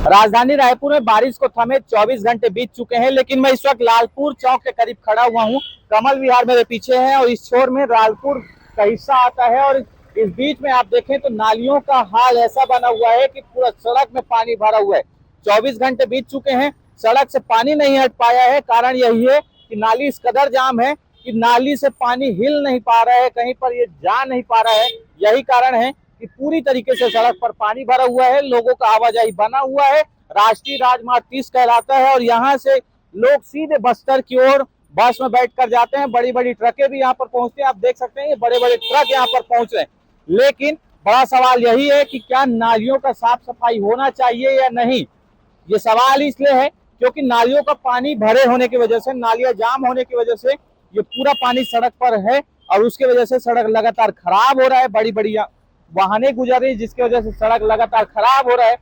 राजधानी रायपुर में बारिश को थमे 24 घंटे बीत चुके हैं, लेकिन मैं इस वक्त लालपुर चौक के करीब खड़ा हुआ हूं। कमल विहार मेरे पीछे है और इस छोर में लालपुर का हिस्सा आता है और इस बीच में आप देखें तो नालियों का हाल ऐसा बना हुआ है कि पूरा सड़क में पानी भरा हुआ है। 24 घंटे बीत चुके हैं, सड़क से पानी नहीं हट पाया है। कारण यही है कि नाली इस कदर जाम है कि नाली से पानी हिल नहीं पा रहा है, कहीं पर ये जा नहीं पा रहा है। यही कारण है कि पूरी तरीके से सड़क पर पानी भरा हुआ है, लोगों का आवाजाही बना हुआ है। राष्ट्रीय राजमार्ग 30 कहलाता है और यहाँ से लोग सीधे बस्तर की ओर बस में बैठकर जाते हैं। बड़ी बड़ी ट्रकें भी यहाँ पर पहुंचती हैं, आप देख सकते हैं ये बड़े बड़े ट्रक यहाँ पर पहुंच रहे हैं। लेकिन बड़ा सवाल यही है कि क्या नालियों का साफ सफाई होना चाहिए या नहीं। ये सवाल इसलिए है क्योंकि नालियों का पानी भरे होने की वजह से, नालियां जाम होने की वजह से ये पूरा पानी सड़क पर है और उसकी वजह से सड़क लगातार खराब हो रहा है। बड़ी बड़ी वाहनें गुजर रही है जिसकी वजह से सड़क लगातार खराब हो रहा है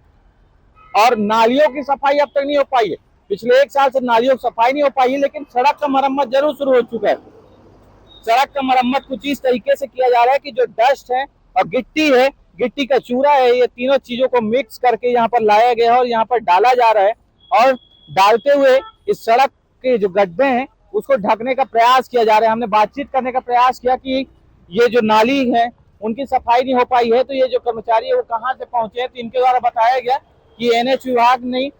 और नालियों की सफाई अब तक नहीं हो पाई है। पिछले 1 साल से नालियों की सफाई नहीं हो पाई है, लेकिन सड़क का मरम्मत जरूर शुरू हो चुका है। सड़क का मरम्मत कुछ इस तरीके से किया जा रहा है कि जो डस्ट है और गिट्टी है, गिट्टी का चूरा है, ये तीनों चीजों को मिक्स करके यहाँ पर लाया गया है और यहाँ पर डाला जा रहा है और डालते हुए इस सड़क के जो गड्ढे हैं उसको ढकने का प्रयास किया जा रहा है। हमने बातचीत करने का प्रयास किया कि ये जो नाली है उनकी सफाई नहीं हो पाई है, तो ये जो कर्मचारी है वो कहाँ से पहुंचे हैं। तो इनके द्वारा बताया गया कि एनएच विभाग नहीं,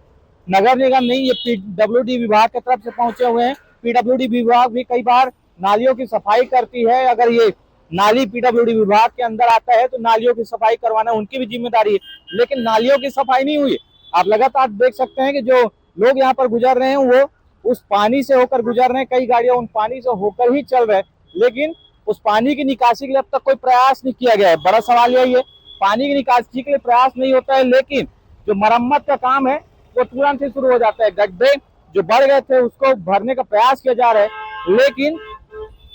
नगर निगम नहीं, ये पीडब्ल्यूडी विभाग की तरफ से पहुंचे हुए हैं। पीडब्ल्यूडी विभाग भी कई बार नालियों की सफाई करती है। अगर ये नाली पीडब्ल्यूडी विभाग के अंदर आता है तो नालियों की सफाई करवाना उनकी भी जिम्मेदारी है, लेकिन नालियों की सफाई नहीं हुई। आप लगातार देख सकते हैं कि जो लोग यहाँ पर गुजर रहे हैं वो उस पानी से होकर गुजर रहे हैं। कई गाड़ियां उन पानी से होकर ही चल रहे हैं, लेकिन उस पानी की निकासी के लिए अब तक कोई प्रयास नहीं किया गया है। बड़ा सवाल यही है, पानी की निकासी के लिए प्रयास नहीं होता है, लेकिन जो मरम्मत का काम है वो तुरंत ही शुरू हो जाता है। गड्ढे जो बढ़ गए थे उसको भरने का प्रयास किया जा रहा है, लेकिन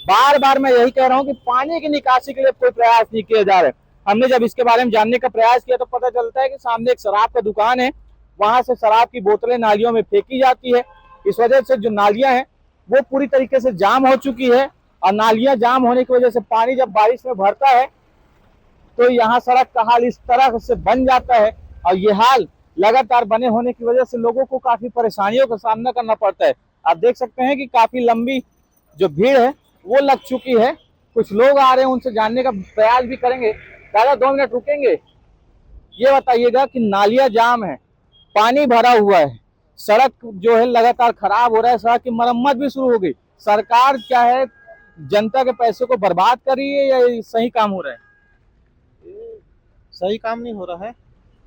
बार बार मैं यही कह रहा हूँ कि पानी की निकासी के लिए कोई प्रयास नहीं किए जा रहे। हमने जब इसके बारे में जानने का प्रयास किया तो पता चलता है कि सामने एक शराब का दुकान है, वहां से शराब की बोतलें नालियों में फेंकी जाती है। इस वजह से जो नालियां हैं वो पूरी तरीके से जाम हो चुकी है और नालियां जाम होने की वजह से पानी जब बारिश में भरता है तो यहाँ सड़क का हाल इस तरह से बन जाता है और ये हाल लगातार बने होने की वजह से लोगों को काफी परेशानियों का सामना करना पड़ता है। आप देख सकते हैं कि काफी लंबी जो भीड़ है वो लग चुकी है। कुछ लोग आ रहे हैं, उनसे जानने का प्रयास भी करेंगे। दादा 2 मिनट रुकेंगे, ये बताइएगा कि नालियां जाम है, पानी भरा हुआ है, सड़क जो है लगातार खराब हो रहा है, सड़क की मरम्मत भी शुरू हो गई, सरकार क्या है जनता के पैसे को बर्बाद कर रही है या सही काम हो रहा है? सही काम नहीं हो रहा है,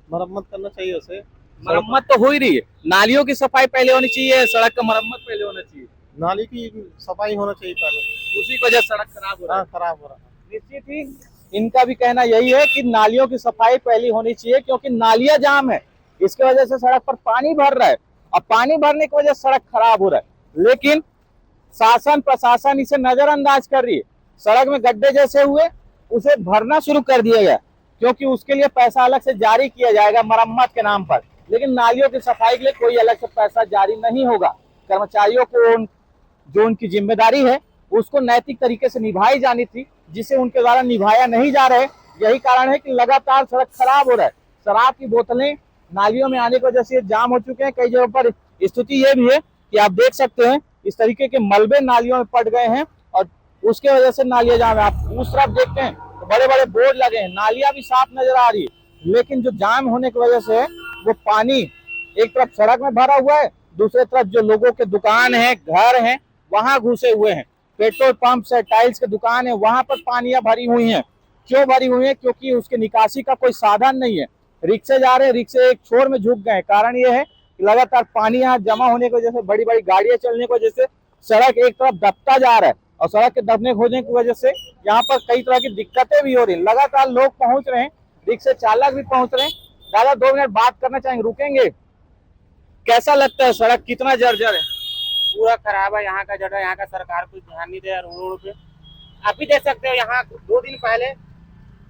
मरम्मत करना चाहिए उसे। मरम्मत तो हो ही रही है, नालियों की सफाई पहले होनी चाहिए, सड़क का मरम्मत पहले होना चाहिए। नाली की सफाई होना चाहिए पहले। उसी वजह से सड़क खराब हो रहा है। खराब हो रहा है। निश्चित ही इनका भी कहना यही है कि नालियों की सफाई पहली होनी चाहिए, क्योंकि नालियां जाम है, इसकी वजह से सड़क पर पानी भर रहा है और पानी भरने की वजह से सड़क खराब हो रहा है। लेकिन शासन प्रशासन इसे नजरअंदाज कर रही है। सड़क में गड्ढे जैसे हुए उसे भरना शुरू कर दिया गया, क्योंकि उसके लिए पैसा अलग से जारी किया जाएगा मरम्मत के नाम पर, लेकिन नालियों की सफाई के लिए कोई अलग से पैसा जारी नहीं होगा। कर्मचारियों को जो उनकी जिम्मेदारी है उसको नैतिक तरीके से निभाई जानी थी, जिसे उनके द्वारा निभाया नहीं जा रहा है। यही कारण है कि लगातार सड़क खराब हो रहा है। शराब की बोतलें नालियों में आने की वजह से जाम हो चुके हैं। कई जगहों पर स्थिति ये भी है कि आप देख सकते हैं इस तरीके के मलबे नालियों में पड़ गए हैं और उसके वजह से नालियां जाम है। आप उस तरफ देखते हैं तो बड़े बड़े बोर्ड लगे हैं, नालियां भी साफ नजर आ रही है, लेकिन जो जाम होने की वजह से वो पानी एक तरफ सड़क में भरा हुआ है, दूसरी तरफ जो लोगों के दुकान है, घर हैं, वहां घुसे हुए हैं। पेट्रोल पंप से टाइल्स की दुकान है, वहां पर पानियां भरी हुई हैं। क्यों भरी हुई है? क्योंकि उसके निकासी का कोई साधन नहीं है। रिक्शे जा रहे हैं, रिक्शे एक छोर में झुक गए। कारण ये है कि लगातार पानी यहाँ जमा होने की वजह से, बड़ी बड़ी गाड़ियां चलने की वजह से सड़क एक तरफ दबता जा रहा है और सड़क के दबने खोजने की वजह से यहाँ पर कई तरह की दिक्कतें भी हो रही है। लगातार लोग पहुंच रहे हैं, रिक्शे चालक भी पहुंच रहे हैं। दादा 2 मिनट बात करना चाहेंगे, रुकेंगे? कैसा लगता है, सड़क कितना जर्जर है? पूरा खराब है यहाँ का जगह, यहाँ का सरकार कुछ ध्यान नहीं दे रहा रोड पे। आप भी देख सकते हो यहाँ 2 दिन पहले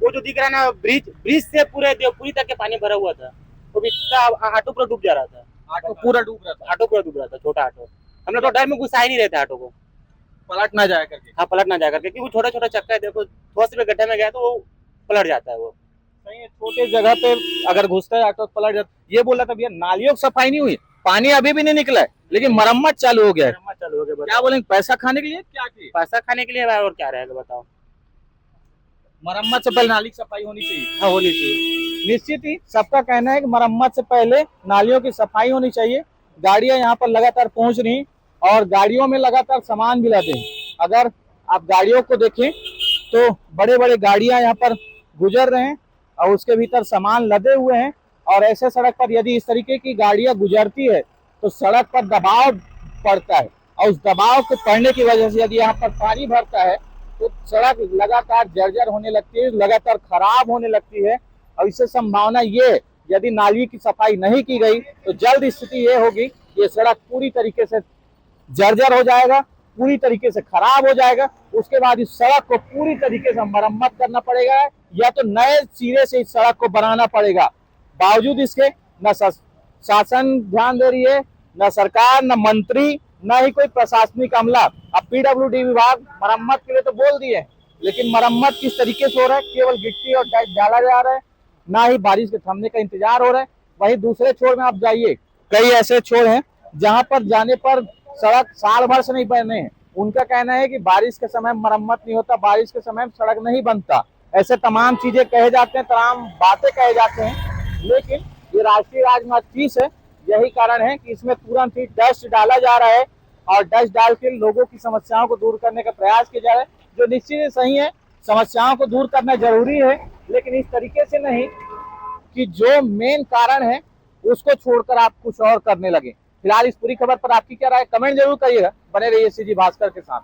वो जो दिख रहा है ना, ब्रिज से पूरे देवपुरी तक के पानी भरा हुआ था, वो भी ऑटो पूरा डूब जा रहा था। ऑटो पूरा डूब रहा था? ऑटो पूरा डूब रहा था, छोटा ऑटो। हम लोग तो डर में घुसा ही नहीं रहता ऑटो को, पलट ना जाए करके। हाँ, पलट ना जाए करके, क्योंकि वो छोटा छोटा चक्का है। देखो थोड़ा से भी गड्ढे में गया तो वो पलट जाता है वो। कहीं छोटे जगह पे अगर घुसता है तो पलट जाता। ये बोला था भैया नालियों की सफाई नहीं हुई, पानी अभी भी नहीं निकला है, लेकिन मरम्मत चालू हो गया है। मरम्मत चालू हो गया, क्या बोलेंगे, पैसा खाने के लिए क्या किए? पैसा खाने के लिए भाई, और क्या रहेगा बताओ। मरम्मत से पहले नाली की सफाई होनी चाहिए। हाँ, होनी चाहिए। निश्चित ही सबका कहना है कि मरम्मत से पहले नालियों की सफाई होनी चाहिए। गाड़ियां यहाँ पर लगातार पहुंच रही और गाड़ियों में लगातार सामान भी लाते हैं। अगर आप गाड़ियों को देखें तो बड़े बड़े गाड़ियां यहाँ पर गुजर रहे हैं और उसके भीतर सामान लदे हुए हैं। और ऐसे सड़क पर यदि इस तरीके की गाड़ियां गुजरती है तो सड़क पर दबाव पड़ता है और उस दबाव के पड़ने की वजह से यदि यहाँ पर पानी भरता है तो सड़क लगातार जर्जर होने लगती है, लगातार खराब होने लगती है। और इससे संभावना ये, यदि नाली की सफाई नहीं की गई तो जल्द स्थिति ये होगी, ये सड़क पूरी तरीके से जर्जर हो जाएगा, पूरी तरीके से खराब हो जाएगा। उसके बाद इस सड़क को पूरी तरीके से मरम्मत करना पड़ेगा या तो नए सिरे से इस सड़क को बनाना पड़ेगा। बावजूद इसके न शासन ध्यान दे रही है, न सरकार, न मंत्री, न ही कोई प्रशासनिक अमला। अब पीडब्ल्यूडी विभाग मरम्मत के लिए तो बोल दिए, लेकिन मरम्मत किस तरीके से हो रहा है, केवल गिट्टी और डाइट डाला जा रहा है, ना ही बारिश के थमने का इंतजार हो रहा है। वहीं दूसरे छोर में आप जाइए, कई ऐसे छोर हैं जहां पर जाने पर सड़क साल भर से नहीं बने हैं। उनका कहना है कि बारिश के समय मरम्मत नहीं होता, बारिश के समय सड़क नहीं बनता। ऐसे तमाम चीजें कहे जाते हैं, तमाम बातें कहे जाते हैं, लेकिन ये राष्ट्रीय राजमार्ग 30 है। यही कारण है कि इसमें तुरंत ही डस्ट डाला जा रहा है और डस्ट डाल के लोगों की समस्याओं को दूर करने का प्रयास किया जा रहा है, जो निश्चित ही सही है। समस्याओं को दूर करना जरूरी है, लेकिन इस तरीके से नहीं कि जो मेन कारण है उसको छोड़कर आप कुछ और करने लगे। फिलहाल इस पूरी खबर पर आपकी क्या राय, कमेंट जरूर करिएगा। बने रहिए सीजी भास्कर के साथ।